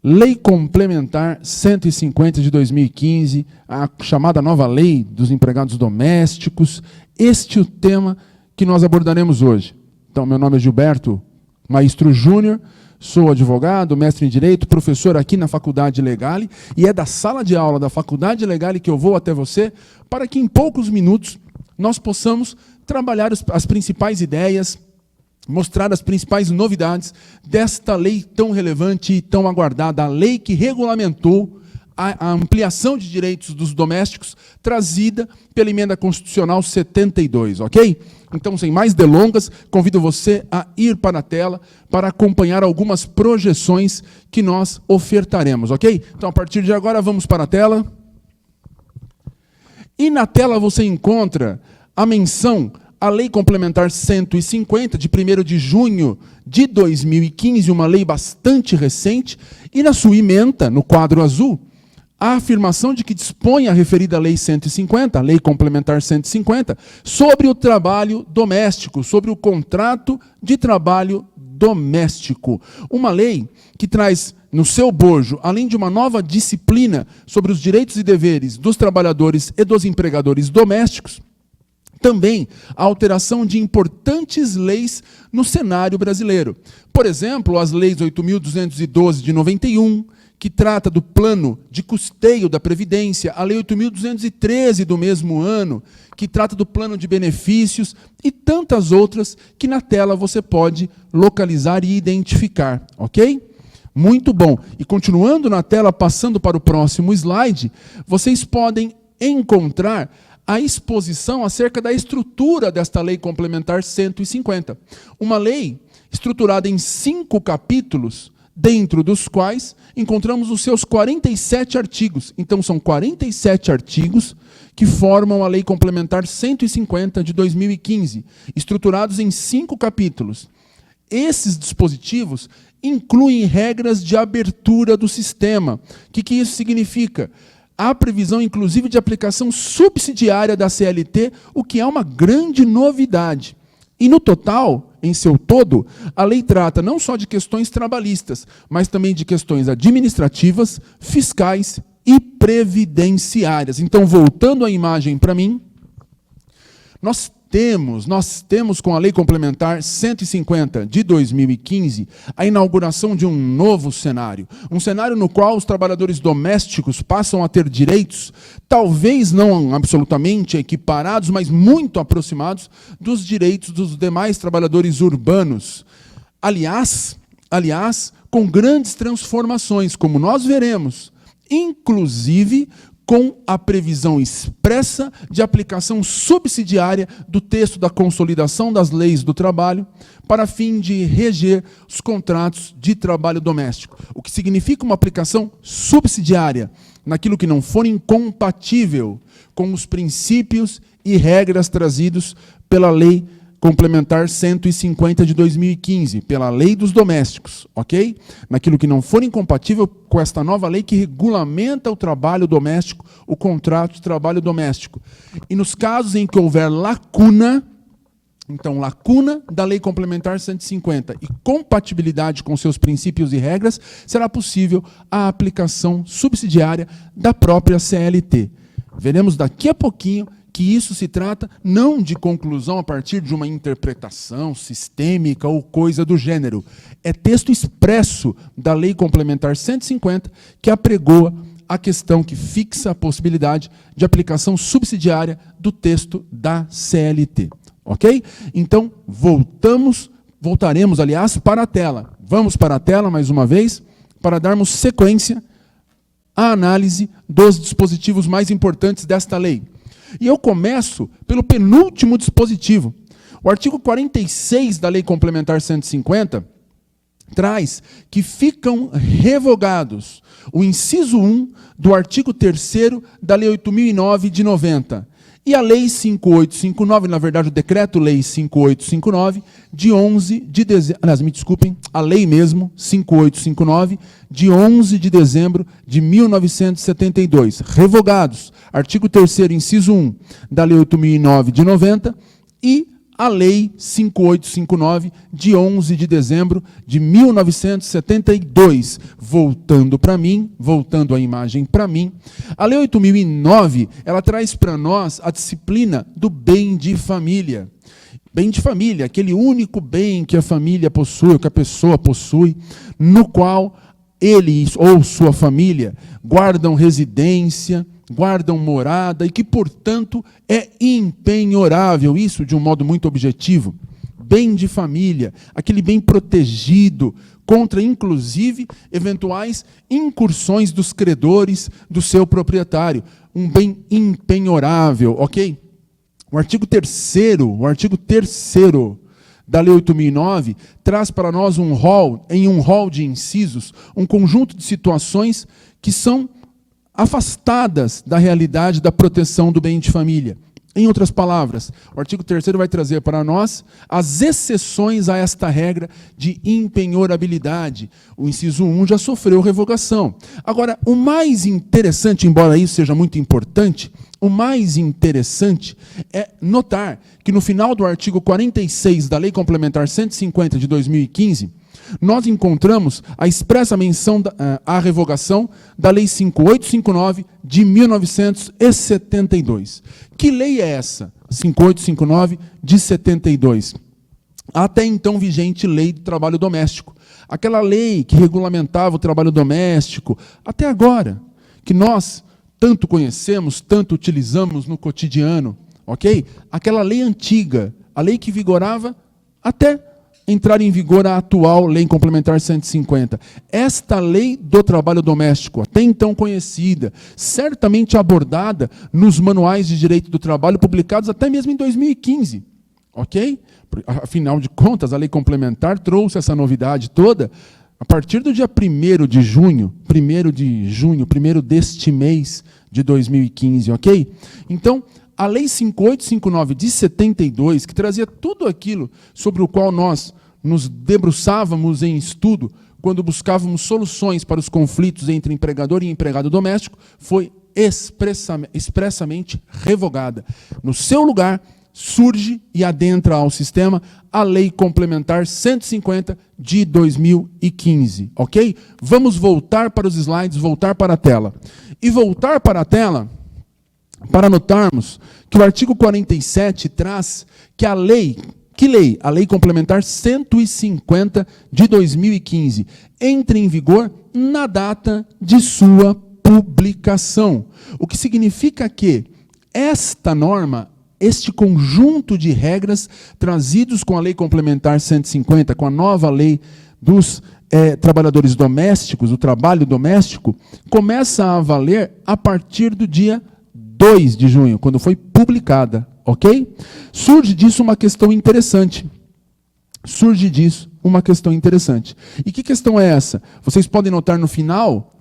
Lei Complementar 150 de 2015, a chamada nova Lei dos Empregados Domésticos. Este é o tema que nós abordaremos hoje. Então, meu nome é Gilberto Maestro Júnior, sou advogado, mestre em Direito, professor aqui na Faculdade Legale, e é da sala de aula da Faculdade Legale que eu vou até você, para que em poucos minutos nós possamos trabalhar as principais ideias, mostrar as principais novidades desta lei tão relevante e tão aguardada, a lei que regulamentou a ampliação de direitos dos domésticos trazida pela Emenda Constitucional 72, ok? Então, sem mais delongas, convido você a ir para a tela para acompanhar algumas projeções que nós ofertaremos, ok? Então, a partir de agora, vamos para a tela. E na tela você encontra a menção à Lei Complementar 150, de 1º de junho de 2015, uma lei bastante recente, e na sua ementa, no quadro azul, a afirmação de que dispõe a referida Lei 150, a Lei Complementar 150, sobre o trabalho doméstico, sobre o contrato de trabalho doméstico. Uma lei que traz no seu bojo, além de uma nova disciplina sobre os direitos e deveres dos trabalhadores e dos empregadores domésticos, também a alteração de importantes leis no cenário brasileiro. Por exemplo, as leis 8.212 de 91, que trata do plano de custeio da Previdência, a Lei 8.213 do mesmo ano, que trata do plano de benefícios, e tantas outras que na tela você pode localizar e identificar, ok? Muito bom. E continuando na tela, passando para o próximo slide, vocês podem encontrar a exposição acerca da estrutura desta Lei Complementar 150. Uma lei estruturada em 5 capítulos, dentro dos quais encontramos os seus 47 artigos. Então, são 47 artigos que formam a Lei Complementar 150 de 2015, estruturados em 5 capítulos. Esses dispositivos incluem regras de abertura do sistema. O que isso significa? Há previsão, inclusive, de aplicação subsidiária da CLT, o que é uma grande novidade. E, no total, em seu todo, a lei trata não só de questões trabalhistas, mas também de questões administrativas, fiscais e previdenciárias. Então, voltando a imagem para mim, nós temos com a Lei Complementar 150 de 2015 a inauguração de um novo cenário. Um cenário no qual os trabalhadores domésticos passam a ter direitos, talvez não absolutamente equiparados, mas muito aproximados dos direitos dos demais trabalhadores urbanos. Aliás, com grandes transformações, como nós veremos, inclusive com a previsão expressa de aplicação subsidiária do texto da Consolidação das Leis do Trabalho para fim de reger os contratos de trabalho doméstico. O que significa uma aplicação subsidiária naquilo que não for incompatível com os princípios e regras trazidos pela Lei Complementar 150 de 2015, pela Lei dos Domésticos, ok? Naquilo que não for incompatível com esta nova lei que regulamenta o trabalho doméstico, o contrato de trabalho doméstico. E nos casos em que houver lacuna, então, lacuna da Lei Complementar 150 e compatibilidade com seus princípios e regras, será possível a aplicação subsidiária da própria CLT. Veremos daqui a pouquinho que isso se trata não de conclusão a partir de uma interpretação sistêmica ou coisa do gênero. É texto expresso da Lei Complementar 150 que apregoa a questão que fixa a possibilidade de aplicação subsidiária do texto da CLT. Ok? Então, voltaremos, aliás, para a tela. Vamos para a tela, mais uma vez, para darmos sequência à análise dos dispositivos mais importantes desta lei. E eu começo pelo penúltimo dispositivo. O artigo 46 da Lei Complementar 150 traz que ficam revogados o inciso 1 do artigo 3º da Lei 8.009 de 90 e a Lei 5859, na verdade o Decreto-Lei 5859, de 11 de dezembro, aliás, me desculpem, a lei mesmo, 5859, de 11 de dezembro de 1972. Revogados, artigo 3º, inciso 1 da Lei 8.009 de 90 e a Lei 5859, de 11 de dezembro de 1972. Voltando para mim, voltando a imagem para mim, a Lei 8009, ela traz para nós a disciplina do bem de família. Bem de família, aquele único bem que a família possui, que a pessoa possui, no qual ele ou sua família guardam residência, guardam morada e que, portanto, é impenhorável, isso de um modo muito objetivo. Bem de família, aquele bem protegido contra, inclusive, eventuais incursões dos credores do seu proprietário. Um bem impenhorável, ok? O artigo 3º da Lei 8009 traz para nós um rol de incisos, um conjunto de situações que são afastadas da realidade da proteção do bem de família. Em outras palavras, o artigo 3º vai trazer para nós as exceções a esta regra de impenhorabilidade. O inciso 1 já sofreu revogação. Agora, o mais interessante, embora isso seja muito importante, o mais interessante é notar que no final do artigo 46 da Lei Complementar 150 de 2015, nós encontramos a expressa menção à revogação da Lei 5859 de 1972. Que lei é essa? 5859 de 72. Até então vigente Lei do Trabalho Doméstico. Aquela lei que regulamentava o trabalho doméstico, até agora, que nós tanto conhecemos, tanto utilizamos no cotidiano, ok? Aquela lei antiga, a lei que vigorava até entrar em vigor a atual Lei Complementar 150. Esta lei do trabalho doméstico, até então conhecida, certamente abordada nos manuais de direito do trabalho publicados até mesmo em 2015, ok? Afinal de contas, a Lei Complementar trouxe essa novidade toda a partir do dia 1º de junho, 1º deste mês de 2015, ok? Então, a Lei 5859 de 72, que trazia tudo aquilo sobre o qual nós nos debruçávamos em estudo, quando buscávamos soluções para os conflitos entre empregador e empregado doméstico, foi expressamente revogada. No seu lugar, surge e adentra ao sistema a Lei Complementar 150 de 2015, ok? Vamos voltar para os slides, voltar para a tela. E voltar para a tela para notarmos que o artigo 47 traz que a lei, a Lei Complementar 150 de 2015, entre em vigor na data de sua publicação. O que significa que esta norma, este conjunto de regras trazidos com a Lei Complementar 150, com a nova lei dos trabalhadores domésticos, o trabalho doméstico, começa a valer a partir do dia 2 de junho, quando foi publicada, ok? Surge disso uma questão interessante. E que questão é essa? Vocês podem notar no final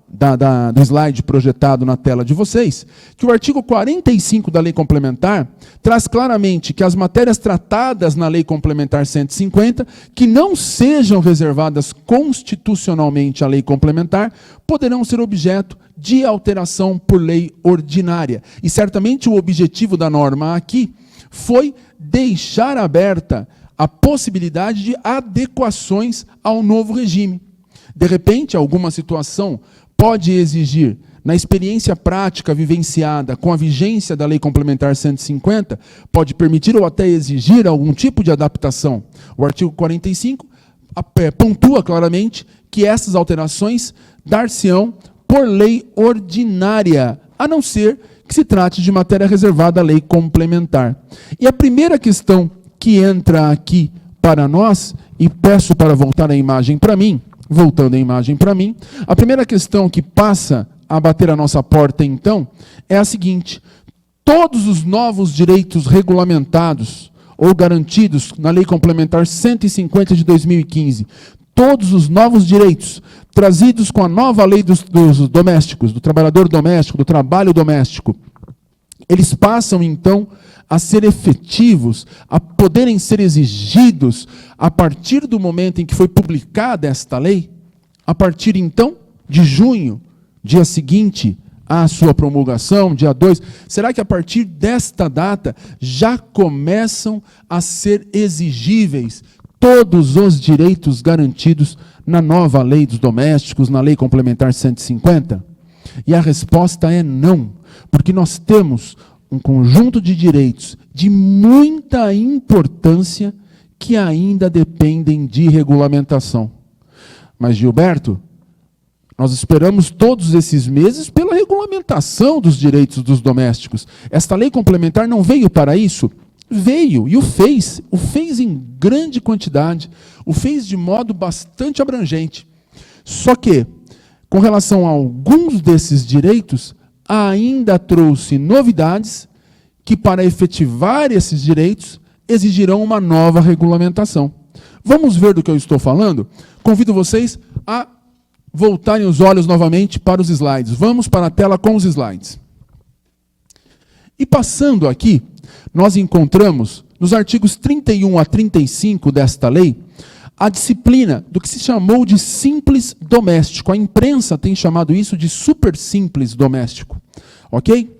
do slide projetado na tela de vocês, que o artigo 45 da Lei Complementar traz claramente que as matérias tratadas na Lei Complementar 150, que não sejam reservadas constitucionalmente à Lei Complementar, poderão ser objeto de alteração por lei ordinária. E certamente o objetivo da norma aqui foi deixar aberta a possibilidade de adequações ao novo regime. De repente, alguma situação pode exigir, na experiência prática vivenciada com a vigência da Lei Complementar 150, pode permitir ou até exigir algum tipo de adaptação. O artigo 45 pontua claramente que essas alterações dar-se-ão por lei ordinária, a não ser que se trate de matéria reservada à lei complementar. E a primeira questão que entra aqui para nós, e peço para voltar a imagem para mim, voltando a imagem para mim, a primeira questão que passa a bater a nossa porta, então, é a seguinte: todos os novos direitos regulamentados ou garantidos na Lei Complementar 150 de 2015, todos os novos direitos trazidos com a nova lei dos domésticos, do trabalhador doméstico, do trabalho doméstico, eles passam, então, a ser efetivos, a poderem ser exigidos a partir do momento em que foi publicada esta lei, a partir, então, de junho, dia seguinte a sua promulgação, dia 2, será que a partir desta data já começam a ser exigíveis todos os direitos garantidos na nova lei dos domésticos, na lei complementar 150? E a resposta é não, porque nós temos um conjunto de direitos de muita importância que ainda dependem de regulamentação. Mas, Gilberto, nós esperamos todos esses meses pela regulamentação dos direitos dos domésticos. Esta lei complementar não veio para isso? Veio, e o fez em grande quantidade, o fez de modo bastante abrangente. Só que, com relação a alguns desses direitos, ainda trouxe novidades que, para efetivar esses direitos, exigirão uma nova regulamentação. Vamos ver do que eu estou falando? Convido vocês a voltarem os olhos novamente para os slides. Vamos para a tela com os slides. E passando aqui, nós encontramos, nos artigos 31 a 35 desta lei, a disciplina do que se chamou de simples doméstico. A imprensa tem chamado isso de super simples doméstico. Ok?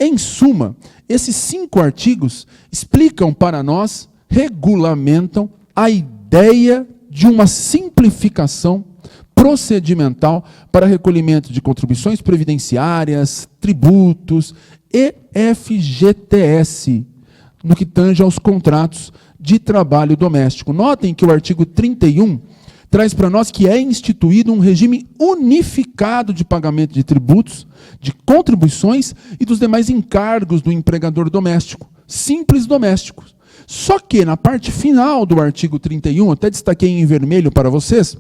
Em suma, esses 5 artigos explicam para nós, regulamentam a ideia de uma simplificação procedimental para recolhimento de contribuições previdenciárias, tributos e FGTS, no que tange aos contratos de trabalho doméstico. Notem que o artigo 31 traz para nós que é instituído um regime unificado de pagamento de tributos, de contribuições e dos demais encargos do empregador doméstico, simples domésticos. Só que na parte final do artigo 31, até destaquei em vermelho para vocês,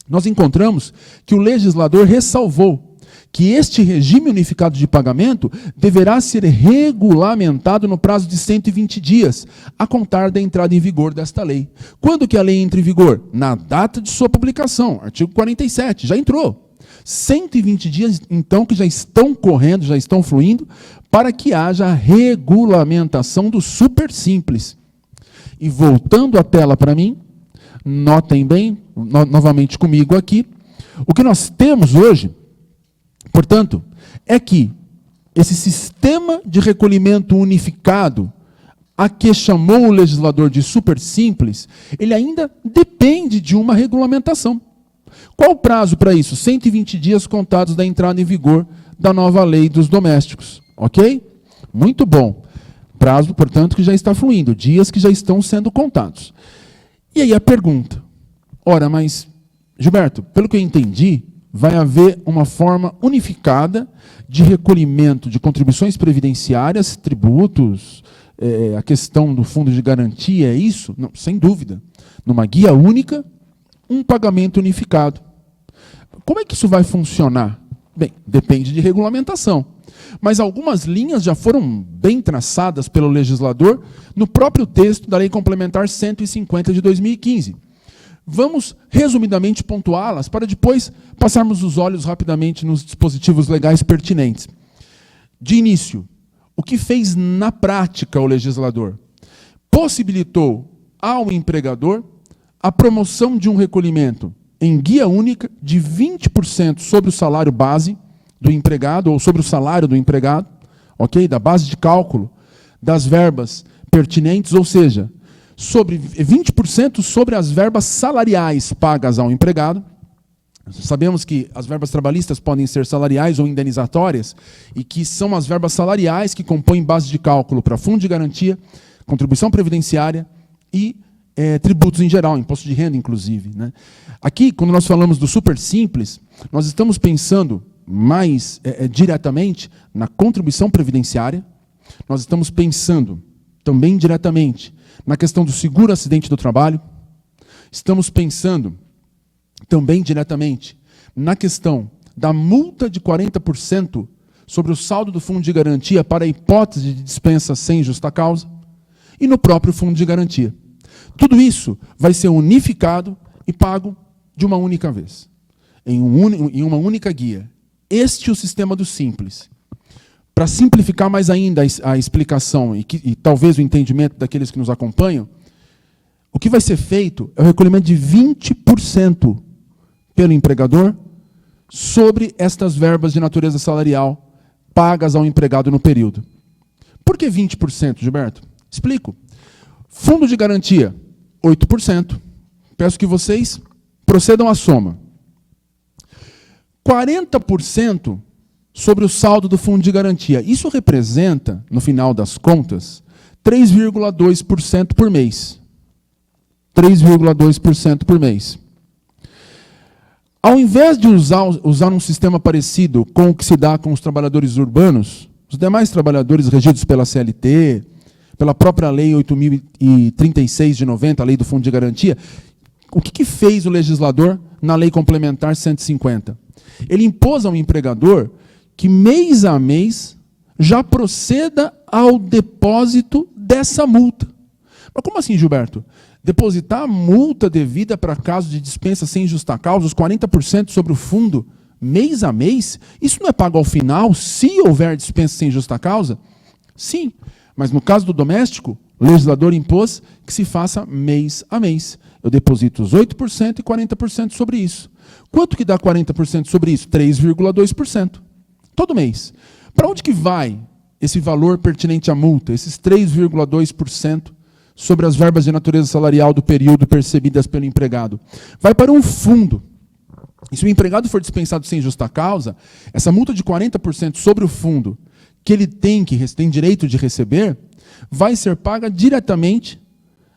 nós encontramos que o legislador ressalvou que este regime unificado de pagamento deverá ser regulamentado no prazo de 120 dias, a contar da entrada em vigor desta lei. Quando que a lei entra em vigor? Na data de sua publicação, artigo 47, já entrou. 120 dias, então, que já estão correndo, já estão fluindo, para que haja regulamentação do super simples. E voltando a tela para mim, notem bem, novamente comigo aqui, o que nós temos hoje, portanto, é que esse sistema de recolhimento unificado, a que chamou o legislador de super simples, ele ainda depende de uma regulamentação. Qual o prazo para isso? 120 dias contados da entrada em vigor da nova lei dos domésticos. Ok? Muito bom. Prazo, portanto, que já está fluindo, dias que já estão sendo contados. E aí a pergunta, ora, mas, Gilberto, pelo que eu entendi, vai haver uma forma unificada de recolhimento de contribuições previdenciárias, tributos, a questão do fundo de garantia, é isso? Não, sem dúvida. Numa guia única, um pagamento unificado. Como é que isso vai funcionar? Bem, depende de regulamentação. Mas algumas linhas já foram bem traçadas pelo legislador no próprio texto da Lei Complementar 150 de 2015. Vamos, resumidamente, pontuá-las para depois passarmos os olhos rapidamente nos dispositivos legais pertinentes. De início, o que fez na prática o legislador? Possibilitou ao empregador a promoção de um recolhimento em guia única de 20% sobre o salário base do empregado, ou sobre o salário do empregado, ok? Da base de cálculo das verbas pertinentes, ou seja, sobre 20% sobre as verbas salariais pagas ao empregado. Sabemos que as verbas trabalhistas podem ser salariais ou indenizatórias, e que são as verbas salariais que compõem base de cálculo para fundo de garantia, contribuição previdenciária e tributos em geral, imposto de renda, inclusive, né? Aqui, quando nós falamos do super simples, nós estamos pensando mais diretamente na contribuição previdenciária, nós estamos pensando também diretamente na questão do seguro acidente do trabalho, estamos pensando também diretamente na questão da multa de 40% sobre o saldo do fundo de garantia para a hipótese de dispensa sem justa causa e no próprio fundo de garantia. Tudo isso vai ser unificado e pago de uma única vez, em uma única guia. Este é o sistema do simples. Para simplificar mais ainda a explicação e talvez o entendimento daqueles que nos acompanham, o que vai ser feito é o recolhimento de 20% pelo empregador sobre estas verbas de natureza salarial pagas ao empregado no período. Por que 20%, Gilberto? Explico. Fundo de garantia, 8%. Peço que vocês procedam à soma. 40% sobre o saldo do fundo de garantia. Isso representa, no final das contas, 3,2% por mês. 3,2% por mês. Ao invés de usar um sistema parecido com o que se dá com os trabalhadores urbanos, os demais trabalhadores regidos pela CLT, pela própria Lei 8.036 de 90, a Lei do Fundo de Garantia, o que fez o legislador na Lei Complementar 150? Ele impôs ao empregador que mês a mês já proceda ao depósito dessa multa. Mas como assim, Gilberto? Depositar a multa devida para caso de dispensa sem justa causa, os 40% sobre o fundo, mês a mês? Isso não é pago ao final, se houver dispensa sem justa causa? Sim, mas no caso do doméstico, o legislador impôs que se faça mês a mês. Eu deposito os 8% e 40% sobre isso. Quanto que dá 40% sobre isso? 3,2%. Todo mês. Para onde que vai esse valor pertinente à multa, esses 3,2% sobre as verbas de natureza salarial do período percebidas pelo empregado? Vai para um fundo. E se o empregado for dispensado sem justa causa, essa multa de 40% sobre o fundo que ele tem direito de receber, vai ser paga diretamente,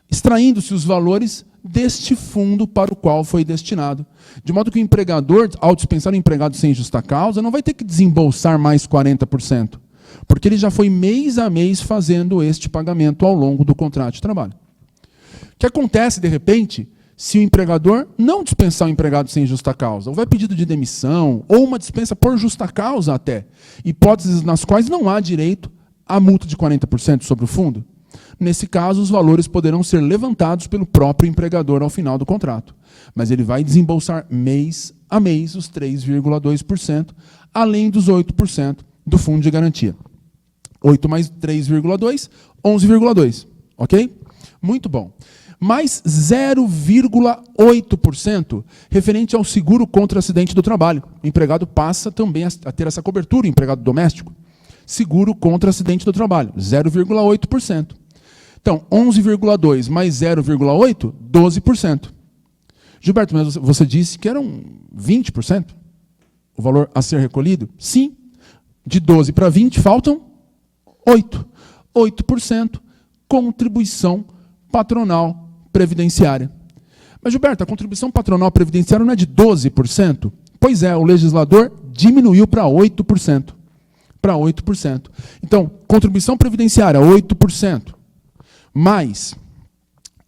extraindo-se os valores deste fundo para o qual foi destinado. De modo que o empregador, ao dispensar o empregado sem justa causa, não vai ter que desembolsar mais 40%, porque ele já foi mês a mês fazendo este pagamento ao longo do contrato de trabalho. O que acontece, de repente, se o empregador não dispensar o empregado sem justa causa? Houver pedido de demissão, ou uma dispensa por justa causa até, hipóteses nas quais não há direito à multa de 40% sobre o fundo. Nesse caso, os valores poderão ser levantados pelo próprio empregador ao final do contrato. Mas ele vai desembolsar mês a mês os 3,2%, além dos 8% do fundo de garantia. 8 mais 3,2, 11,2. Ok? Muito bom. Mais 0,8% referente ao seguro contra acidente do trabalho. O empregado passa também a ter essa cobertura, o empregado doméstico. Seguro contra acidente do trabalho, 0,8%. Então, 11,2 mais 0,8, 12%. Gilberto, mas você disse que eram 20% o valor a ser recolhido? Sim. De 12 para 20, faltam 8. 8% contribuição patronal previdenciária. Mas, Gilberto, a contribuição patronal previdenciária não é de 12%? Pois é, o legislador diminuiu para 8%. Para 8%. Então, contribuição previdenciária, 8%. Mais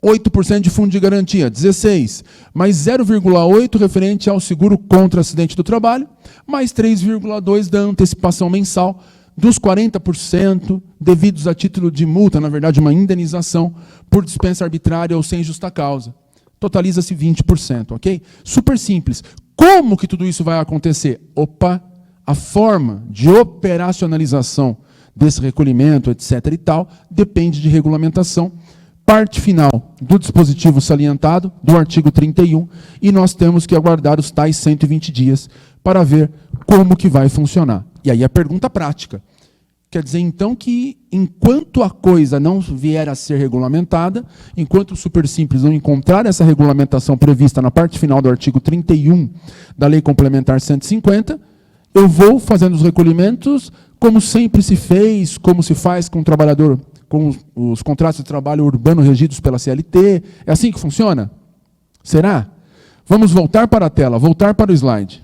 8% de fundo de garantia, 16%. Mais 0,8% referente ao seguro contra acidente do trabalho. Mais 3,2% da antecipação mensal dos 40% devidos a título de multa, na verdade, uma indenização por dispensa arbitrária ou sem justa causa. Totaliza-se 20%, ok? Super simples. Como que tudo isso vai acontecer? Opa, a forma de operacionalização desse recolhimento, etc. e tal, depende de regulamentação. Parte final do dispositivo salientado, do artigo 31, e nós temos que aguardar os tais 120 dias para ver como que vai funcionar. E aí a pergunta prática. Quer dizer, então, que enquanto a coisa não vier a ser regulamentada, enquanto o Super Simples não encontrar essa regulamentação prevista na parte final do artigo 31 da Lei Complementar 150, eu vou fazendo os recolhimentos como sempre se fez, como se faz com o trabalhador, com os contratos de trabalho urbano regidos pela CLT. É assim que funciona? Será? Vamos voltar para a tela, voltar para o slide.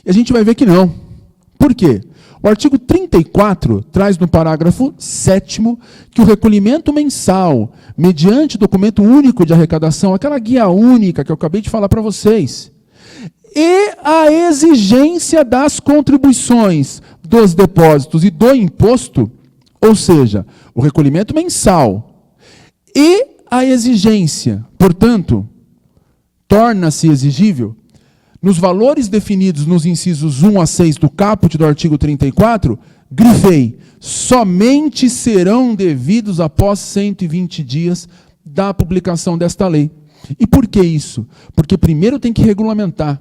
E a gente vai ver que não. Por quê? O artigo 34 traz no parágrafo 7º que o recolhimento mensal, mediante documento único de arrecadação, aquela guia única que eu acabei de falar para vocês, e a exigência das contribuições, dos depósitos e do imposto, ou seja, o recolhimento mensal e a exigência, portanto, torna-se exigível nos valores definidos nos incisos 1 a 6 do caput do artigo 34, grifei, somente serão devidos após 120 dias da publicação desta lei. E por que isso? Porque primeiro tem que regulamentar.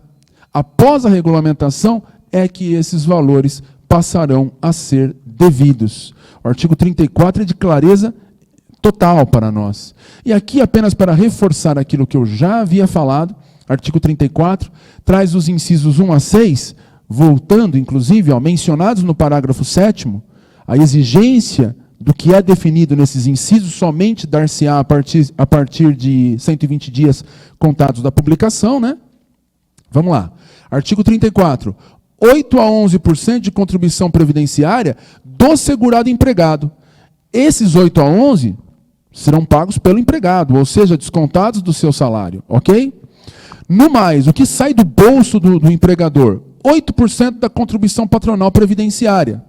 Após a regulamentação é que esses valores passarão a ser devidos. O artigo 34 é de clareza total para nós. E aqui, apenas para reforçar aquilo que eu já havia falado, artigo 34 traz os incisos 1 a 6, voltando, inclusive, mencionados no parágrafo 7º, a exigência do que é definido nesses incisos somente dar-se-á a partir de 120 dias contados da publicação, né? Vamos lá. Artigo 34. 8 a 11% de contribuição previdenciária do segurado empregado. Esses 8 a 11 serão pagos pelo empregado, ou seja, descontados do seu salário, ok? No mais, o que sai do bolso do empregador? 8% da contribuição patronal previdenciária.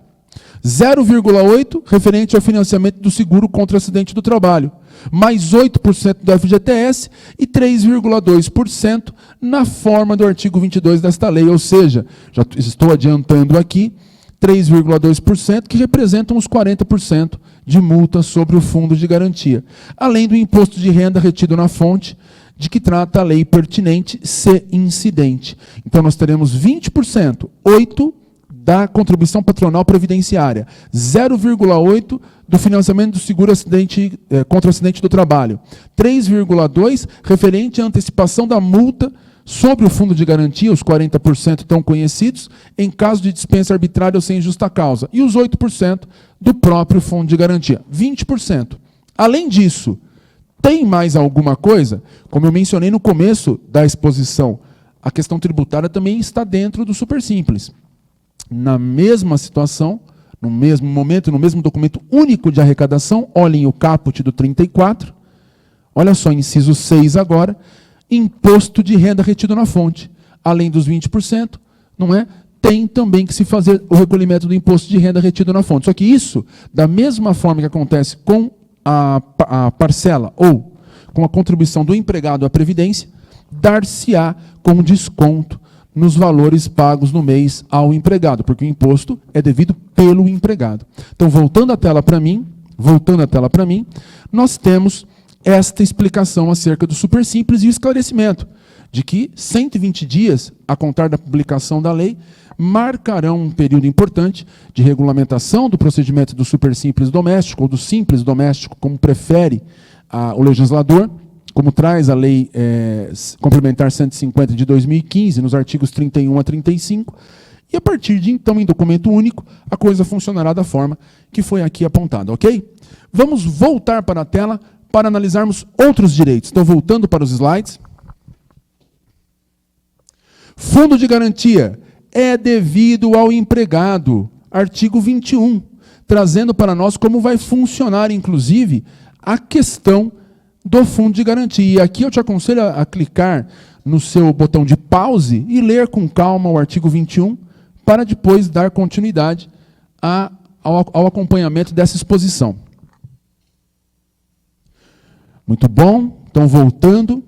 0,8% referente ao financiamento do seguro contra acidente do trabalho, mais 8% do FGTS e 3,2% na forma do artigo 22 desta lei, ou seja, já estou adiantando aqui, 3,2% que representam os 40% de multa sobre o fundo de garantia, além do imposto de renda retido na fonte, de que trata a lei pertinente se incidente. Então nós teremos 20%, 8% da contribuição patronal previdenciária, 0,8% do financiamento do seguro contra acidente do trabalho, 3,2% referente à antecipação da multa sobre o fundo de garantia, os 40% tão conhecidos, em caso de dispensa arbitrária ou sem justa causa, e os 8% do próprio fundo de garantia, 20%. Além disso, tem mais alguma coisa? Como eu mencionei no começo da exposição, a questão tributária também está dentro do Supersimples. Na mesma situação, no mesmo momento, no mesmo documento único de arrecadação, olhem o caput do 34, olha só, inciso 6 agora, imposto de renda retido na fonte. Além dos 20%, não é? Tem também que se fazer o recolhimento do imposto de renda retido na fonte. Só que isso, da mesma forma que acontece com a parcela ou com a contribuição do empregado à Previdência, dar-se-á com desconto nos valores pagos no mês ao empregado, porque o imposto é devido pelo empregado. Então, voltando à tela para mim, nós temos esta explicação acerca do Supersimples e o esclarecimento de que 120 dias, a contar da publicação da lei, marcarão um período importante de regulamentação do procedimento do Supersimples doméstico, ou do Simples doméstico, como prefere o legislador, como traz a Lei Complementar 150 de 2015, nos artigos 31 a 35, e a partir de então, em documento único, a coisa funcionará da forma que foi aqui apontada, ok? Vamos voltar para a tela para analisarmos outros direitos. Estou voltando para os slides. Fundo de garantia é devido ao empregado, artigo 21, trazendo para nós como vai funcionar, inclusive, a questão do fundo de garantia. E aqui eu te aconselho a clicar no seu botão de pause e ler com calma o artigo 21, para depois dar continuidade ao acompanhamento dessa exposição. Muito bom, então voltando.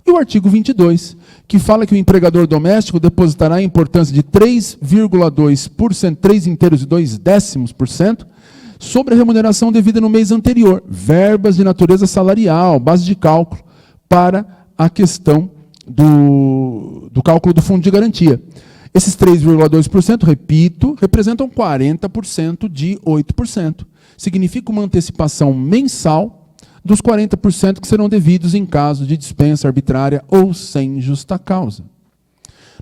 E o artigo 22, que fala que o empregador doméstico depositará a importância de 3,2%, 3,2%, sobre a remuneração devida no mês anterior, verbas de natureza salarial, base de cálculo, para a questão do cálculo do fundo de garantia. Esses 3,2%, repito, representam 40% de 8%. Significa uma antecipação mensal dos 40% que serão devidos em caso de dispensa arbitrária ou sem justa causa.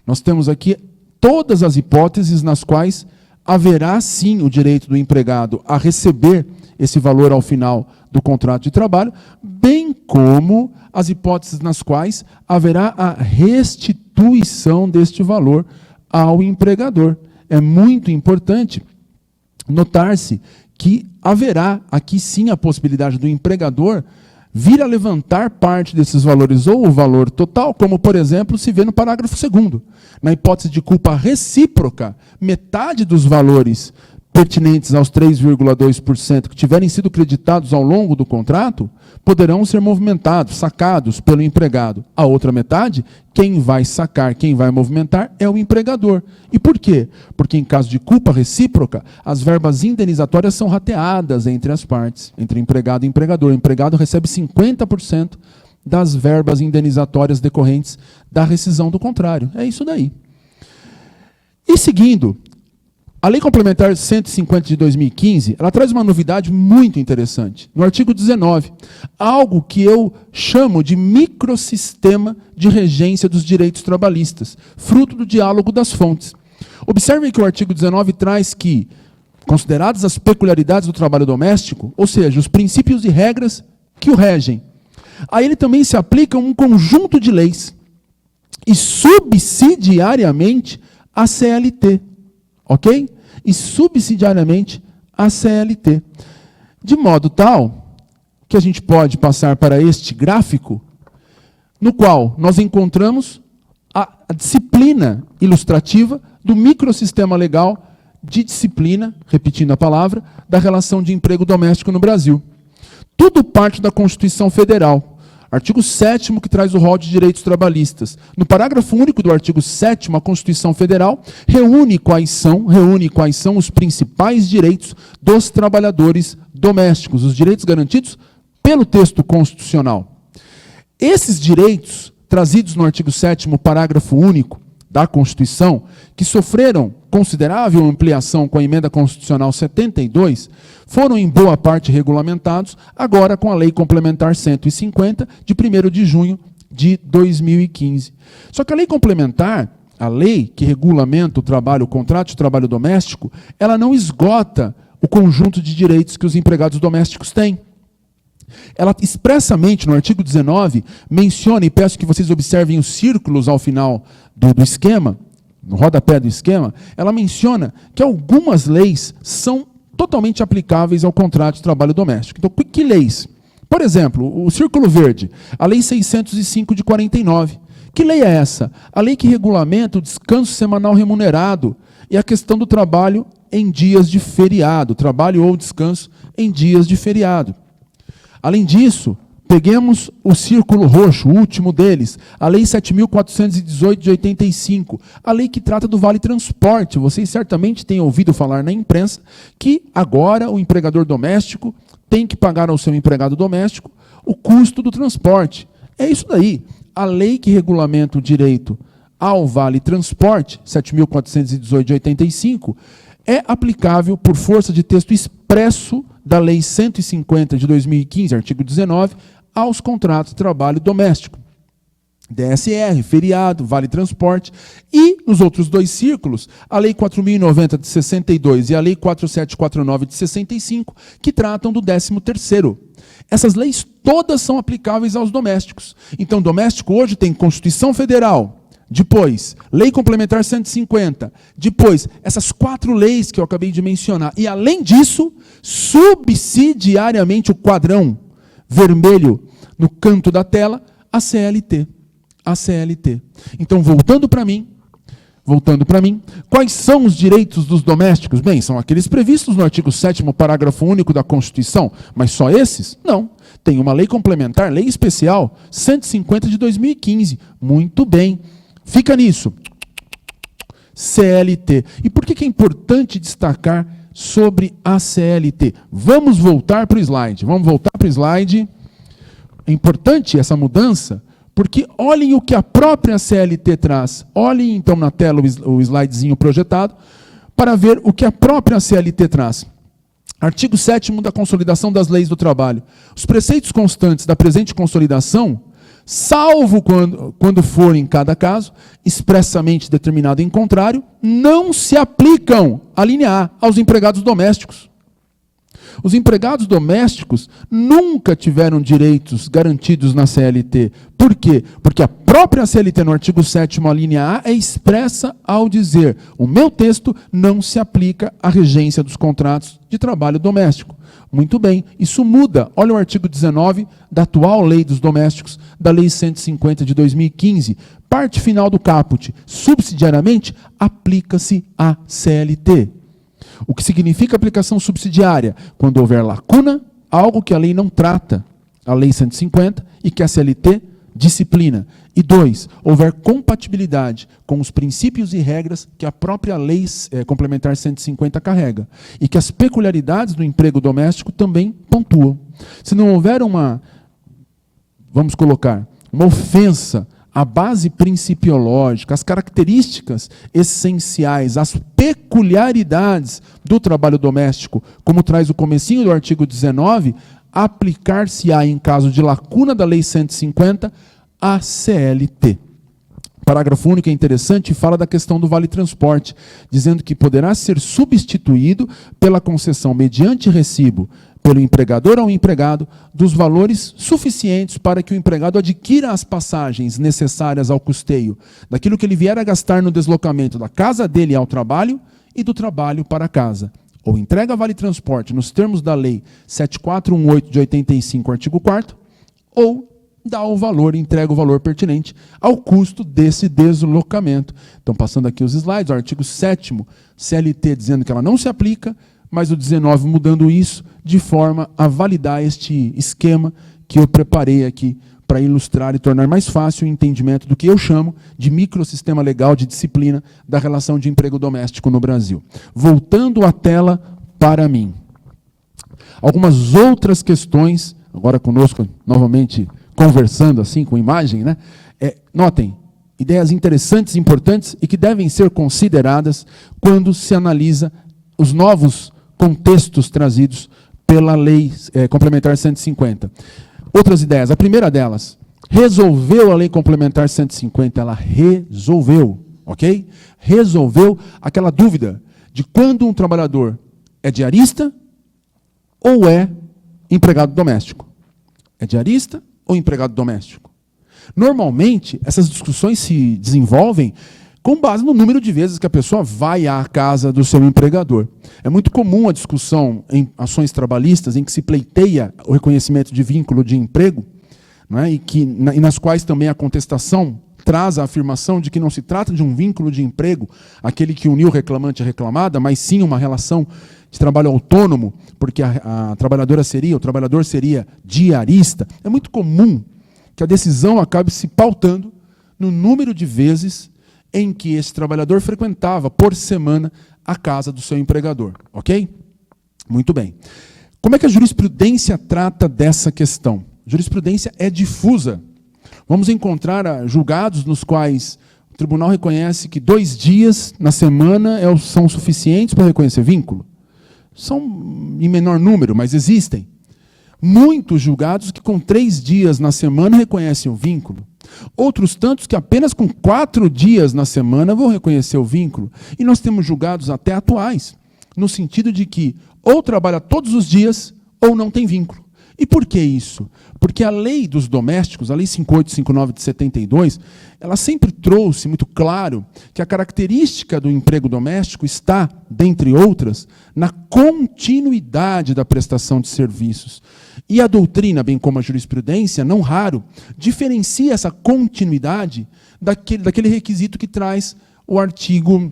Nós temos aqui todas as hipóteses nas quais haverá sim o direito do empregado a receber esse valor ao final do contrato de trabalho, bem como as hipóteses nas quais haverá a restituição deste valor ao empregador. É muito importante notar-se que haverá aqui sim a possibilidade do empregador vir a levantar parte desses valores, ou o valor total, como, por exemplo, se vê no parágrafo 2º. Na hipótese de culpa recíproca, metade dos valores pertinentes aos 3,2% que tiverem sido creditados ao longo do contrato, poderão ser movimentados, sacados pelo empregado. A outra metade, quem vai sacar, quem vai movimentar é o empregador. E por quê? Porque em caso de culpa recíproca, as verbas indenizatórias são rateadas entre as partes, entre empregado e empregador. O empregado recebe 50% das verbas indenizatórias decorrentes da rescisão do contrário. É isso daí. E seguindo, A Lei Complementar 150 de 2015, ela traz uma novidade muito interessante. No artigo 19, algo que eu chamo de microsistema de regência dos direitos trabalhistas, fruto do diálogo das fontes. Observem que o artigo 19 traz que, consideradas as peculiaridades do trabalho doméstico, ou seja, os princípios e regras que o regem, a ele também se aplica um conjunto de leis, e subsidiariamente a CLT. Ok? E subsidiariamente a CLT. De modo tal que a gente pode passar para este gráfico, no qual nós encontramos a disciplina ilustrativa do microsistema legal de disciplina, repetindo a palavra, da relação de emprego doméstico no Brasil. Tudo parte da Constituição Federal. Artigo 7º, que traz o rol de direitos trabalhistas. No parágrafo único do artigo 7º, a Constituição Federal reúne quais são os principais direitos dos trabalhadores domésticos, os direitos garantidos pelo texto constitucional. Esses direitos, trazidos no artigo 7º, parágrafo único da Constituição, que sofreram considerável ampliação com a Emenda Constitucional 72, foram em boa parte regulamentados agora com a Lei Complementar 150, de 1º de junho de 2015. Só que a Lei Complementar, a lei que regulamenta o trabalho, o contrato de trabalho doméstico, ela não esgota o conjunto de direitos que os empregados domésticos têm. Ela expressamente, no artigo 19, menciona, e peço que vocês observem os círculos ao final do esquema, no rodapé do esquema, ela menciona que algumas leis são totalmente aplicáveis ao contrato de trabalho doméstico. Então, que leis? Por exemplo, o círculo verde, a Lei 605 de 49. Que lei é essa? A lei que regulamenta o descanso semanal remunerado e a questão do trabalho em dias de feriado, trabalho ou descanso em dias de feriado. Além disso, peguemos o círculo roxo, o último deles, a Lei 7.418 de 85, a lei que trata do Vale Transporte. Vocês certamente têm ouvido falar na imprensa que agora o empregador doméstico tem que pagar ao seu empregado doméstico o custo do transporte. É isso daí. A lei que regulamenta o direito ao Vale Transporte, 7.418 de 85, é aplicável por força de texto expresso da Lei 150 de 2015, artigo 19, aos contratos de trabalho doméstico. DSR, feriado, Vale Transporte. E, nos outros dois círculos, a Lei 4.090 de 62 e a Lei 4.749 de 65, que tratam do 13º. Essas leis todas são aplicáveis aos domésticos. Então, doméstico hoje tem Constituição Federal, depois, Lei Complementar 150, depois, essas 4 leis que eu acabei de mencionar. E, além disso, subsidiariamente, o quadrão vermelho no canto da tela, a CLT. A CLT. Então, voltando para mim, quais são os direitos dos domésticos? Bem, são aqueles previstos no artigo 7º, parágrafo único da Constituição, mas só esses? Não. Tem uma lei complementar, lei especial, 150 de 2015. Muito bem. Fica nisso. CLT. E por que é importante destacar sobre a CLT? Vamos voltar para o slide. É importante essa mudança, porque olhem o que a própria CLT traz. Olhem então na tela o slidezinho projetado, para ver o que a própria CLT traz. Artigo 7º da Consolidação das Leis do Trabalho. Os preceitos constantes da presente consolidação, salvo quando for em cada caso, expressamente determinado em contrário, não se aplicam, a linha A, aos empregados domésticos. Os empregados domésticos nunca tiveram direitos garantidos na CLT. Por quê? Porque a própria CLT, no artigo 7º, a linha A, é expressa ao dizer: o meu texto não se aplica à regência dos contratos de trabalho doméstico. Muito bem, isso muda. Olha o artigo 19 da atual Lei dos Domésticos, da Lei 150 de 2015. Parte final do caput. Subsidiariamente, aplica-se a CLT. O que significa aplicação subsidiária? Quando houver lacuna, algo que a lei não trata, a Lei 150, e que a CLT disciplina. E 2, houver compatibilidade com os princípios e regras que a própria Lei Complementar 150 carrega, e que as peculiaridades do emprego doméstico também pontuam. Se não houver uma ofensa a base principiológica, as características essenciais, as peculiaridades do trabalho doméstico, como traz o comecinho do artigo 19, aplicar-se-á, em caso de lacuna da Lei 150, a CLT. Parágrafo único é interessante e fala da questão do vale-transporte, dizendo que poderá ser substituído pela concessão mediante recibo pelo empregador ao empregado dos valores suficientes para que o empregado adquira as passagens necessárias ao custeio daquilo que ele vier a gastar no deslocamento da casa dele ao trabalho e do trabalho para casa. Ou entrega vale-transporte nos termos da Lei 7418 de 85, artigo 4º, ou dá o valor, entrega o valor pertinente ao custo desse deslocamento. Então, passando aqui os slides, o artigo 7º, CLT dizendo que ela não se aplica, mas o 19 mudando isso, de forma a validar este esquema que eu preparei aqui para ilustrar e tornar mais fácil o entendimento do que eu chamo de microsistema legal de disciplina da relação de emprego doméstico no Brasil. Voltando a tela para mim. Algumas outras questões, agora conosco novamente conversando assim com imagem, né? Notem, ideias interessantes, importantes e que devem ser consideradas quando se analisa os novos contextos trazidos pela Lei Complementar 150. Outras ideias. A primeira delas, resolveu a Lei Complementar 150, ela resolveu, ok? Resolveu aquela dúvida de quando um trabalhador é diarista ou é empregado doméstico. É diarista ou empregado doméstico? Normalmente, essas discussões se desenvolvem com base no número de vezes que a pessoa vai à casa do seu empregador. É muito comum a discussão em ações trabalhistas em que se pleiteia o reconhecimento de vínculo de emprego, né, e nas quais também a contestação traz a afirmação de que não se trata de um vínculo de emprego, aquele que uniu o reclamante e a reclamada, mas sim uma relação de trabalho autônomo, porque o trabalhador seria diarista. É muito comum que a decisão acabe se pautando no número de vezes em que esse trabalhador frequentava por semana a casa do seu empregador, ok? Muito bem. Como é que a jurisprudência trata dessa questão? A jurisprudência é difusa. Vamos encontrar julgados nos quais o tribunal reconhece que 2 dias na semana são suficientes para reconhecer vínculo. São em menor número, mas existem. Muitos julgados que com 3 dias na semana reconhecem o vínculo. Outros tantos que apenas com 4 dias na semana vão reconhecer o vínculo. E nós temos julgados até atuais, no sentido de que ou trabalha todos os dias ou não tem vínculo. E por que isso? Porque a lei dos domésticos, a lei 5859 de 72, ela sempre trouxe muito claro que a característica do emprego doméstico está, dentre outras, na continuidade da prestação de serviços. E a doutrina, bem como a jurisprudência, não raro, diferencia essa continuidade daquele requisito que traz o artigo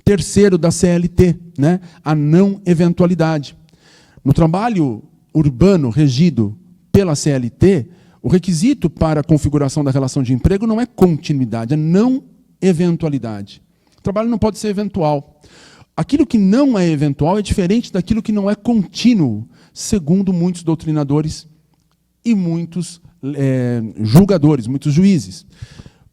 3º da CLT, né? A não eventualidade. No trabalho urbano regido pela CLT, o requisito para a configuração da relação de emprego não é continuidade, é não eventualidade. O trabalho não pode ser eventual. Aquilo que não é eventual é diferente daquilo que não é contínuo, segundo muitos doutrinadores e muitos julgadores, muitos juízes.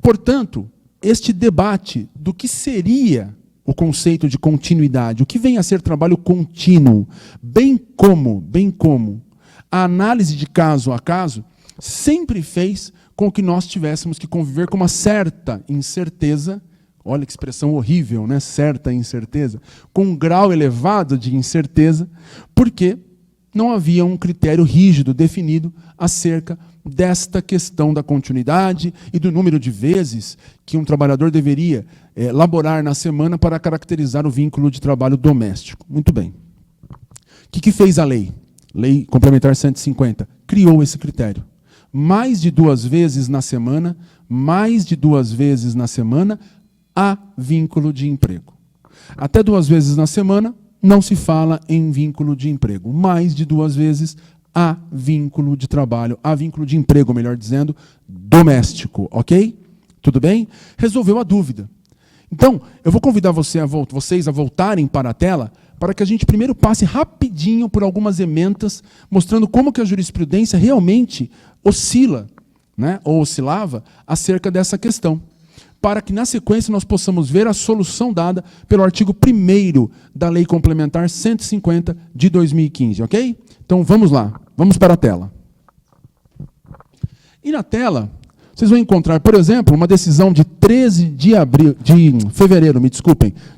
Portanto, este debate do que seria o conceito de continuidade, o que vem a ser trabalho contínuo, bem como a análise de caso a caso, sempre fez com que nós tivéssemos que conviver com uma certa incerteza, olha que expressão horrível, né? Certa incerteza, com um grau elevado de incerteza, porque não havia um critério rígido definido acerca desta questão da continuidade e do número de vezes que um trabalhador deveria laborar na semana para caracterizar o vínculo de trabalho doméstico. Muito bem. O que fez a lei? Lei Complementar 150. Criou esse critério. Mais de 2 vezes na semana, há vínculo de emprego. Até 2 vezes na semana, não se fala em vínculo de emprego. Mais de 2 vezes, há vínculo de trabalho, há vínculo de emprego, melhor dizendo, doméstico, ok? Tudo bem? Resolveu a dúvida. Então, eu vou convidar vocês a voltarem para a tela para que a gente primeiro passe rapidinho por algumas ementas, mostrando como que a jurisprudência realmente oscila né, ou oscilava acerca dessa questão, para que na sequência nós possamos ver a solução dada pelo artigo 1º da Lei Complementar 150 de 2015, ok? Então vamos lá, vamos para a tela. E na tela, vocês vão encontrar, por exemplo, uma decisão de 13 de fevereiro,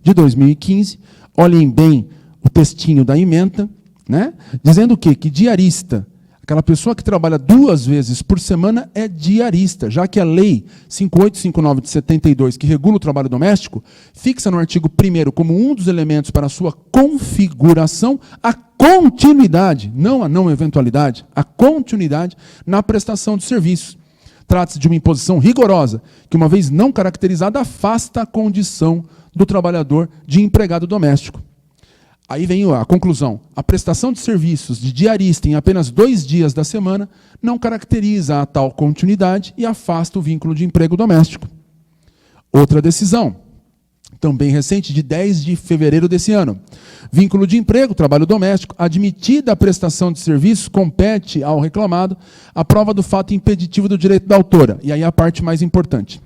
de 2015. Olhem bem o textinho da ementa, né? Dizendo o quê? Que diarista, aquela pessoa que trabalha 2 vezes por semana é diarista, já que a Lei 5859 de 72, que regula o trabalho doméstico, fixa no artigo 1º como um dos elementos para a sua configuração a continuidade, não a não eventualidade, a continuidade na prestação de serviços. Trata-se de uma imposição rigorosa, que uma vez não caracterizada, afasta a condição do trabalhador de empregado doméstico. Aí vem a conclusão. A prestação de serviços de diarista em apenas 2 dias da semana não caracteriza a tal continuidade e afasta o vínculo de emprego doméstico. Outra decisão, também recente, de 10 de fevereiro desse ano. Vínculo de emprego, trabalho doméstico, admitida a prestação de serviços, compete ao reclamado a prova do fato impeditivo do direito da autora. E aí a parte mais importante.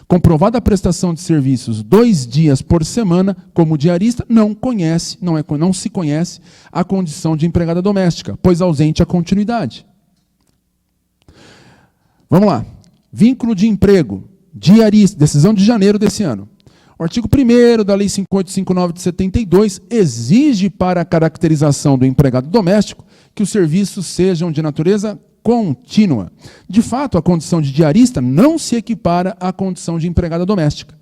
Comprovada a prestação de serviços 2 dias por semana, como diarista, não se conhece a condição de empregada doméstica, pois ausente a continuidade. Vamos lá. Vínculo de emprego, diarista, decisão de janeiro desse ano. O artigo 1º da Lei 5859 de 72 exige para a caracterização do empregado doméstico que os serviços sejam de natureza contínua. De fato, a condição de diarista não se equipara à condição de empregada doméstica.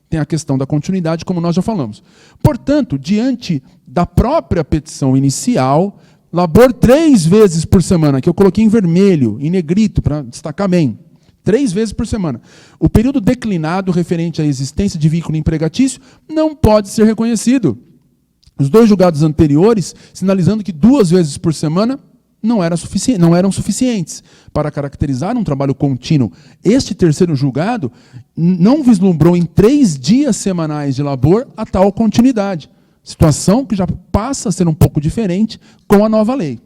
Tem a questão da continuidade, como nós já falamos. Portanto, diante da própria petição inicial, labor 3 vezes por semana, que eu coloquei em vermelho, em negrito, para destacar bem, 3 vezes por semana. O período declinado referente à existência de vínculo empregatício não pode ser reconhecido. Os 2 julgados anteriores, sinalizando que 2 vezes por semana não eram suficientes para caracterizar um trabalho contínuo. Este terceiro julgado não vislumbrou em 3 dias semanais de labor a tal continuidade. Situação que já passa a ser um pouco diferente com a nova lei.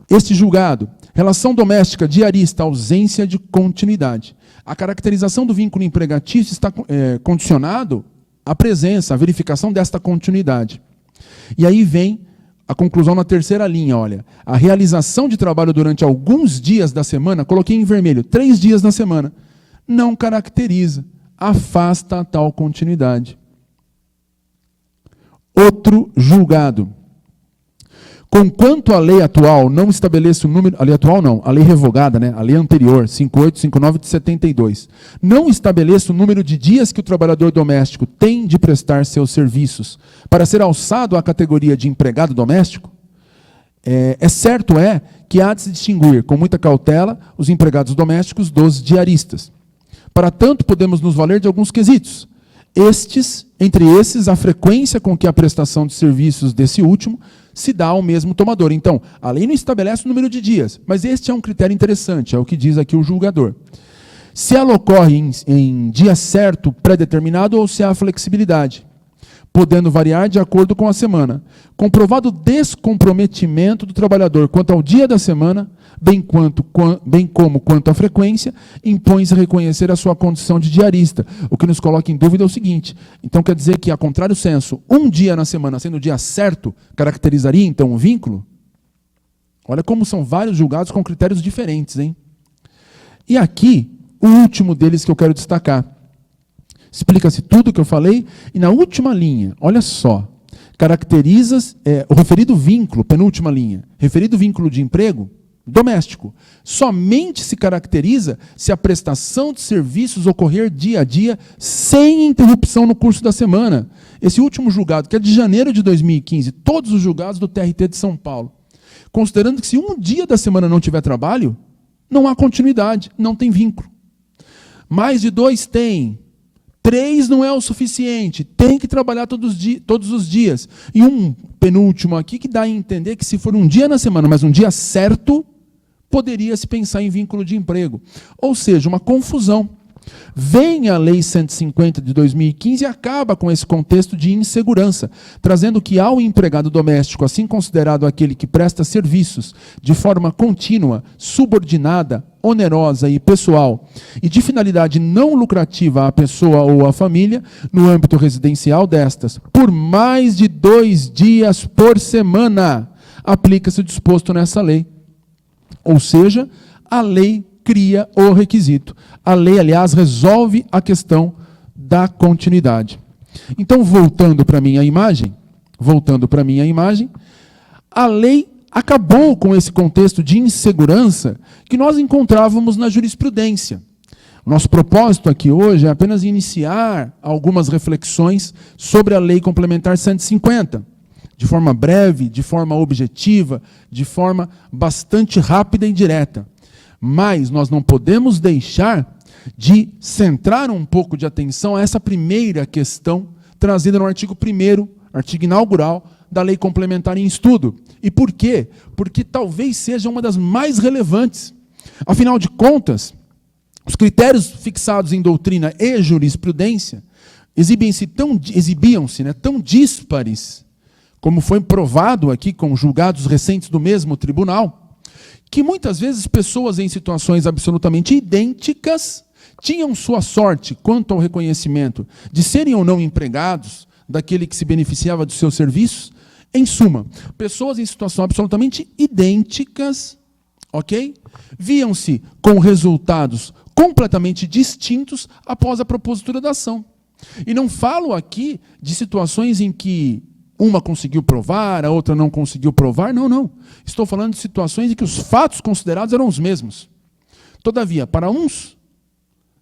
Este julgado, relação doméstica diarista, ausência de continuidade. A caracterização do vínculo empregatício está condicionado à presença, à verificação desta continuidade. E aí vem a conclusão na terceira linha, olha. A realização de trabalho durante alguns dias da semana, coloquei em vermelho, 3 dias na semana, não caracteriza, afasta a tal continuidade. Outro julgado. Conquanto a lei atual não estabelece o número... A lei atual não, a lei revogada, né? A lei anterior, 5859 de 72. Não estabelece o número de dias que o trabalhador doméstico tem de prestar seus serviços para ser alçado à categoria de empregado doméstico. Certo que há de se distinguir, com muita cautela, os empregados domésticos dos diaristas. Para tanto, podemos nos valer de alguns quesitos. Entre esses, a frequência com que a prestação de serviços desse último se dá ao mesmo tomador. Então, a lei não estabelece o número de dias, mas este é um critério interessante, é o que diz aqui o julgador. Se ela ocorre em dia certo, pré-determinado, ou se há flexibilidade, podendo variar de acordo com a semana. Comprovado o descomprometimento do trabalhador quanto ao dia da semana, bem como quanto à frequência, impõe-se reconhecer a sua condição de diarista. O que nos coloca em dúvida é o seguinte, então quer dizer que, a contrário senso, um dia na semana, sendo o dia certo, caracterizaria então um vínculo? Olha como são vários julgados com critérios diferentes, hein? E aqui, o último deles que eu quero destacar. Explica-se tudo o que eu falei, e na última linha, olha só, caracteriza o referido vínculo, penúltima linha, referido vínculo de emprego doméstico, somente se caracteriza se a prestação de serviços ocorrer dia a dia, sem interrupção no curso da semana. Esse último julgado, que é de janeiro de 2015, todos os julgados do TRT de São Paulo, considerando que se um dia da semana não tiver trabalho, não há continuidade, não tem vínculo. Mais de 2 tem. 3 não é o suficiente, tem que trabalhar todos os dias. E um penúltimo aqui que dá a entender que se for um dia na semana, mas um dia certo, poderia se pensar em vínculo de emprego. Ou seja, uma confusão. Vem a Lei 150 de 2015 e acaba com esse contexto de insegurança, trazendo que ao empregado doméstico, assim considerado aquele que presta serviços de forma contínua, subordinada, onerosa e pessoal, e de finalidade não lucrativa à pessoa ou à família, no âmbito residencial destas, por mais de 2 dias por semana, aplica-se o disposto nessa lei. Ou seja, a lei cria o requisito. A lei, aliás, resolve a questão da continuidade. Então, voltando para a minha imagem, a lei acabou com esse contexto de insegurança que nós encontrávamos na jurisprudência. Nosso propósito aqui hoje é apenas iniciar algumas reflexões sobre a Lei Complementar 150, de forma breve, de forma objetiva, de forma bastante rápida e direta. Mas nós não podemos deixar de centrar um pouco de atenção a essa primeira questão trazida no artigo 1º, artigo inaugural da Lei Complementar em Estudo. E por quê? Porque talvez seja uma das mais relevantes. Afinal de contas, os critérios fixados em doutrina e jurisprudência exibiam-se tão díspares, como foi provado aqui com julgados recentes do mesmo tribunal, que muitas vezes pessoas em situações absolutamente idênticas tinham sua sorte quanto ao reconhecimento de serem ou não empregados daquele que se beneficiava dos seus serviços. Em suma, pessoas em situações absolutamente idênticas, ok? Viam-se com resultados completamente distintos após a propositura da ação. E não falo aqui de situações em que uma conseguiu provar, a outra não conseguiu provar, não. Estou falando de situações em que os fatos considerados eram os mesmos. Todavia, para uns,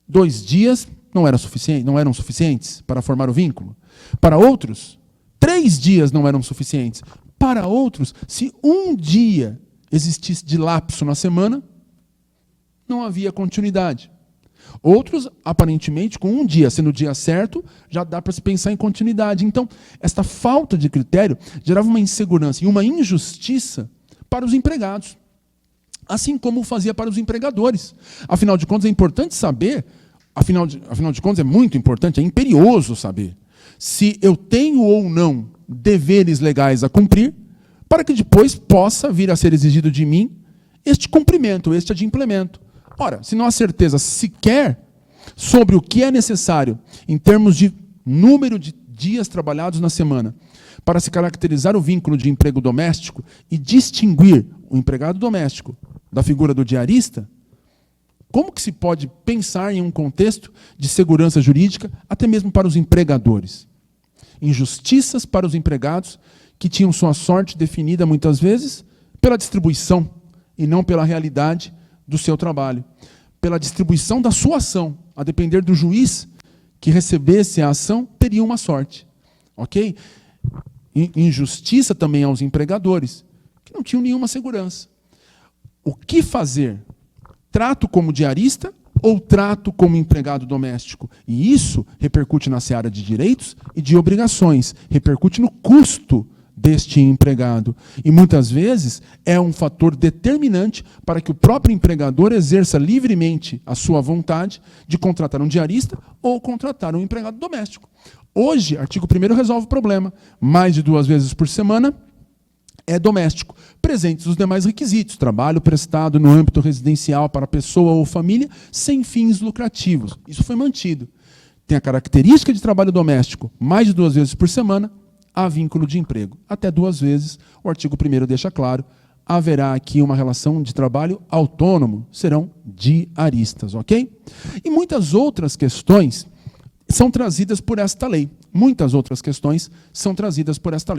2 dias não eram suficientes para formar o vínculo. Para outros, 3 dias não eram suficientes. Para outros, se 1 dia existisse de lapso na semana, não havia continuidade. Outros, aparentemente, com 1 dia, sendo o dia certo, já dá para se pensar em continuidade. Então, esta falta de critério gerava uma insegurança e uma injustiça para os empregados, assim como fazia para os empregadores. Afinal de contas, é importante saber, afinal de contas, é muito importante, é imperioso saber se eu tenho ou não deveres legais a cumprir, para que depois possa vir a ser exigido de mim este cumprimento, este adimplemento. Ora, se não há certeza sequer sobre o que é necessário em termos de número de dias trabalhados na semana para se caracterizar o vínculo de emprego doméstico e distinguir o empregado doméstico da figura do diarista, como que se pode pensar em um contexto de segurança jurídica até mesmo para os empregadores? Injustiças para os empregados que tinham sua sorte definida muitas vezes pela distribuição e não pela realidade do seu trabalho, pela distribuição da sua ação, a depender do juiz que recebesse a ação, teria uma sorte. Ok? Injustiça também aos empregadores, que não tinham nenhuma segurança. O que fazer? Trato como diarista ou trato como empregado doméstico? E isso repercute na seara de direitos e de obrigações, repercute no custo deste empregado. E muitas vezes é um fator determinante para que o próprio empregador exerça livremente a sua vontade de contratar um diarista ou contratar um empregado doméstico. Hoje, artigo 1º resolve o problema. Mais de 2 vezes por semana é doméstico. Presentes os demais requisitos: trabalho prestado no âmbito residencial para pessoa ou família sem fins lucrativos. Isso foi mantido. Tem a característica de trabalho doméstico, mais de 2 vezes por semana, há vínculo de emprego. Até 2 vezes, o artigo 1º deixa claro, haverá aqui uma relação de trabalho autônomo, serão diaristas, ok? E muitas outras questões são trazidas por esta lei.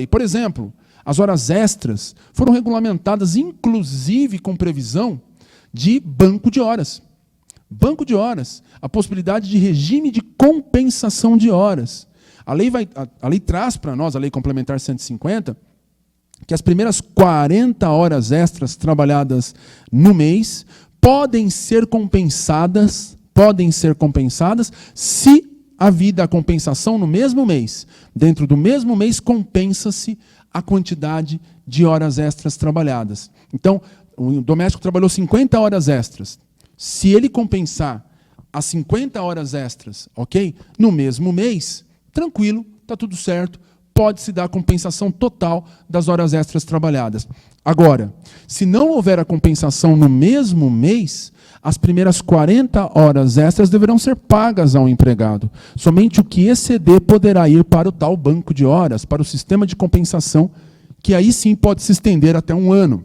Por exemplo, as horas extras foram regulamentadas, inclusive com previsão de banco de horas. Banco de horas, a possibilidade de regime de compensação de horas. A lei traz para nós, a Lei Complementar 150, que as primeiras 40 horas extras trabalhadas no mês podem ser compensadas se havida a compensação no mesmo mês. Dentro do mesmo mês, compensa-se a quantidade de horas extras trabalhadas. Então, o doméstico trabalhou 50 horas extras. Se ele compensar as 50 horas extras, ok? No mesmo mês, tranquilo, está tudo certo, pode-se dar a compensação total das horas extras trabalhadas. Agora, se não houver a compensação no mesmo mês, as primeiras 40 horas extras deverão ser pagas ao empregado. Somente o que exceder poderá ir para o tal banco de horas, para o sistema de compensação, que aí sim pode se estender até 1 ano.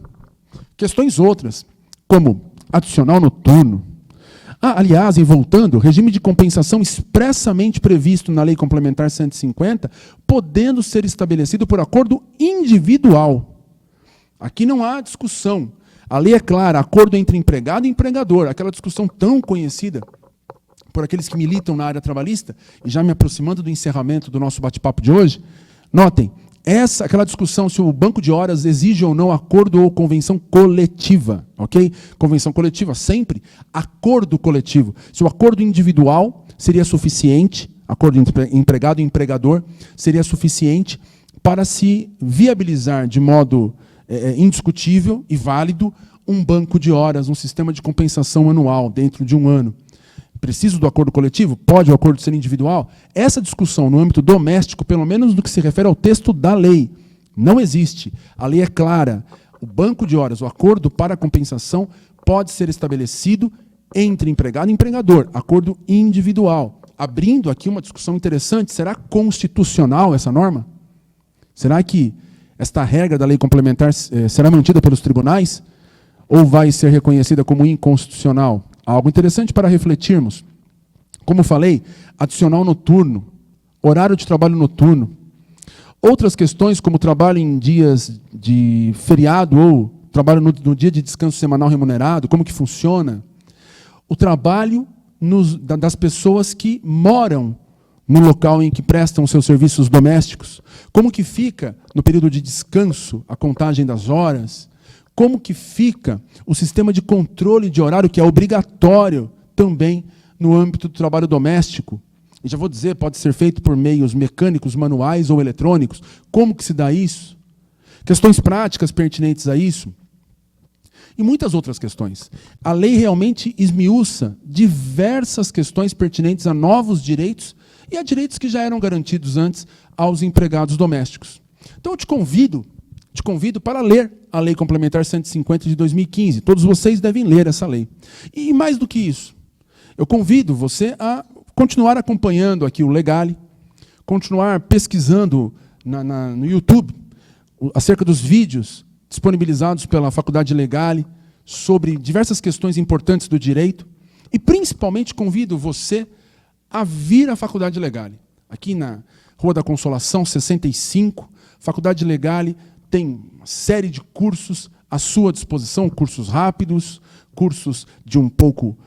Questões outras, como adicional noturno. Aliás, voltando, regime de compensação expressamente previsto na Lei Complementar 150, podendo ser estabelecido por acordo individual. Aqui não há discussão. A lei é clara, acordo entre empregado e empregador, aquela discussão tão conhecida por aqueles que militam na área trabalhista, e já me aproximando do encerramento do nosso bate-papo de hoje, notem, aquela discussão se o banco de horas exige ou não acordo ou convenção coletiva, ok? Convenção coletiva, sempre acordo coletivo. Se o acordo individual seria suficiente, acordo entre empregado e empregador, seria suficiente para se viabilizar de modo indiscutível e válido um banco de horas, um sistema de compensação anual dentro de 1 ano. Preciso do acordo coletivo? Pode o acordo ser individual? Essa discussão no âmbito doméstico, pelo menos no que se refere ao texto da lei, não existe. A lei é clara. O banco de horas, o acordo para compensação, pode ser estabelecido entre empregado e empregador, acordo individual. Abrindo aqui uma discussão interessante, será constitucional essa norma? Será que esta regra da lei complementar será mantida pelos tribunais? Ou vai ser reconhecida como inconstitucional? Algo interessante para refletirmos. Como falei, adicional noturno, horário de trabalho noturno. Outras questões, como trabalho em dias de feriado ou trabalho no dia de descanso semanal remunerado, como que funciona? O trabalho das pessoas que moram no local em que prestam seus serviços domésticos. Como que fica, no período de descanso, a contagem das horas? Como que fica o sistema de controle de horário, que é obrigatório também no âmbito do trabalho doméstico? E já vou dizer, pode ser feito por meios mecânicos, manuais ou eletrônicos. Como que se dá isso? Questões práticas pertinentes a isso. E muitas outras questões. A lei realmente esmiuça diversas questões pertinentes a novos direitos e a direitos que já eram garantidos antes aos empregados domésticos. Então eu te convido para ler a Lei Complementar 150 de 2015. Todos vocês devem ler essa lei. E mais do que isso, eu convido você a continuar acompanhando aqui o Legale, continuar pesquisando no YouTube acerca dos vídeos disponibilizados pela Faculdade Legale sobre diversas questões importantes do direito e, principalmente, convido você a vir à Faculdade Legale. Aqui na Rua da Consolação, 65, Faculdade Legale tem uma série de cursos à sua disposição, cursos rápidos, cursos de um pouco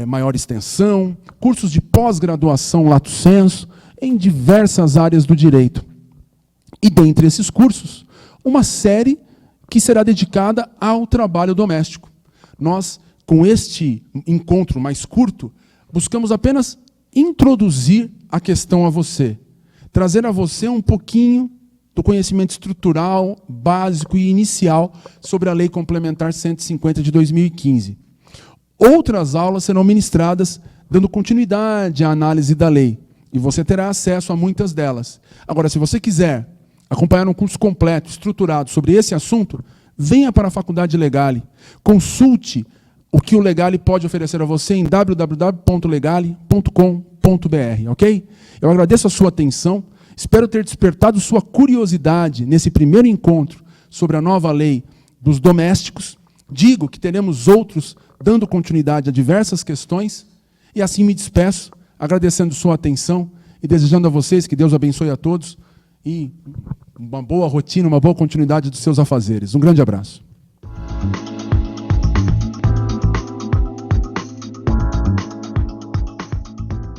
maior extensão, cursos de pós-graduação lato sensu, em diversas áreas do direito. E, dentre esses cursos, uma série que será dedicada ao trabalho doméstico. Nós, com este encontro mais curto, buscamos apenas introduzir a questão a você, trazer a você um pouquinho do conhecimento estrutural, básico e inicial sobre a Lei Complementar 150 de 2015. Outras aulas serão ministradas dando continuidade à análise da lei, e você terá acesso a muitas delas. Agora, se você quiser acompanhar um curso completo, estruturado sobre esse assunto, venha para a Faculdade Legale, consulte o que o Legale pode oferecer a você em www.legale.com.br, ok? Eu agradeço a sua atenção, espero ter despertado sua curiosidade nesse primeiro encontro sobre a nova lei dos domésticos. Digo que teremos outros dando continuidade a diversas questões, e assim me despeço, agradecendo sua atenção e desejando a vocês que Deus abençoe a todos e uma boa rotina, uma boa continuidade dos seus afazeres. Um grande abraço.